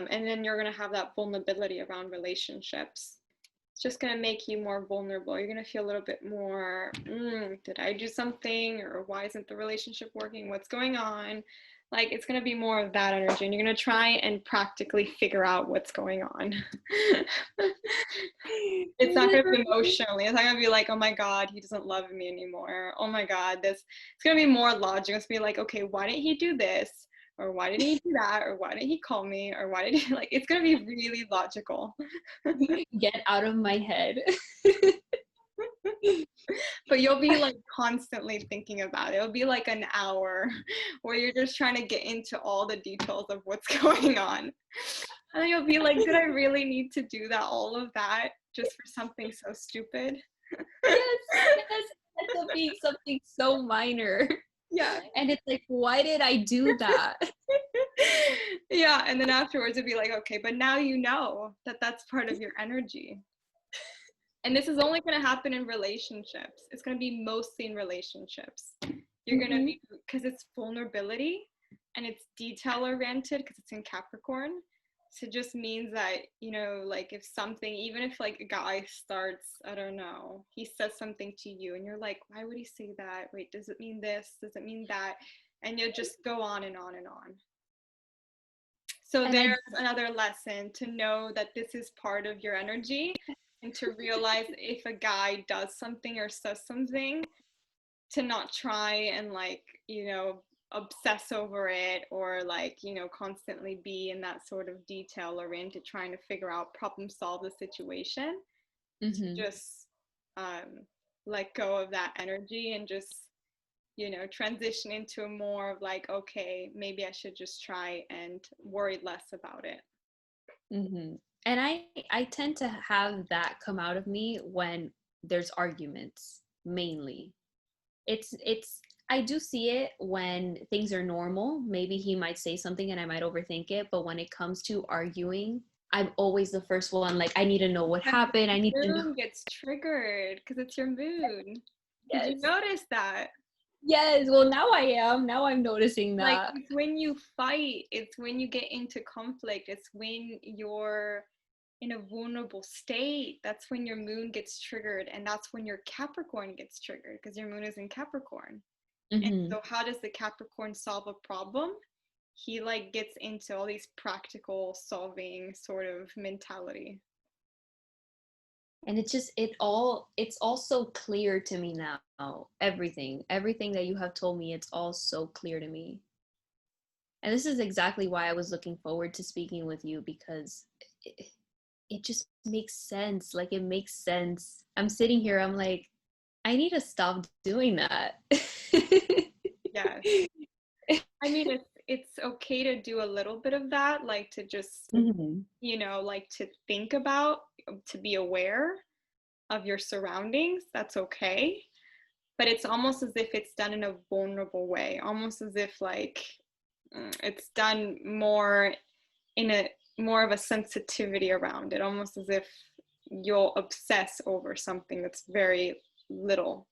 And then you're going to have that vulnerability around relationships. It's just going to make you more vulnerable. You're going to feel a little bit more, did I do something? Or why isn't the relationship working? What's going on? Like, it's going to be more of that energy, and you're going to try and practically figure out what's going on. It's not going to be emotionally. It's not going to be like, oh my God, he doesn't love me anymore. Oh my God, this. It's going to be more logical. It's going to be like, okay, why didn't he do this? Or why didn't he do that? Or why didn't he call me? Or why did he, like, it's going to be really logical. Get out of my head. But you'll be like constantly thinking about it. It'll be like an hour where you're just trying to get into all the details of what's going on. And then you'll be like, did I really need to do that, all of that, just for something so stupid? Yes, it ends up being something so minor. Yeah. And it's like, why did I do that? Yeah, and then afterwards it'd be like, okay, but now you know that that's part of your energy. And this is only going to happen in relationships. It's going to be mostly in relationships. You're going to be, because it's vulnerability and it's detail oriented, because it's in Capricorn. So it just means that, you know, like if something, even if like a guy starts, I don't know, he says something to you and you're like, why would he say that? Wait, does it mean this? Does it mean that? And you'll just go on and on and on. So there's another lesson to know that this is part of your energy, and to realize if a guy does something or says something, to not try and like, you know, obsess over it, or like, you know, constantly be in that sort of detail oriented trying to figure out, problem solve the situation. To just let go of that energy and just, you know, transition into a more of like, okay, maybe I should just try and worry less about it. And I tend to have that come out of me when there's arguments, mainly. It's I do see it when things are normal. Maybe he might say something and I might overthink it, but when it comes to arguing, I'm always the first one, like, I need to know what happened. I need to know. Moon gets triggered because it's your moon. Yes. Did you notice that? Yes, well, now I'm noticing that. Like, it's when you fight, it's when you get into conflict, it's when you're in a vulnerable state. That's when your moon gets triggered, and that's when your Capricorn gets triggered, because your moon is in Capricorn. And so how does the Capricorn solve a problem? He like gets into all these practical solving sort of mentality. And it's all so clear to me now. Everything that you have told me, it's all so clear to me. And this is exactly why I was looking forward to speaking with you, because it just makes sense. Like, it makes sense. I'm sitting here, I'm like, I need to stop doing that. Yes. I mean, it's okay to do a little bit of that, like to just, you know, like to think about, to be aware of your surroundings. That's okay. But it's almost as if it's done in a vulnerable way, almost as if like it's done more in a more of a sensitivity around it, almost as if you'll obsess over something that's very little.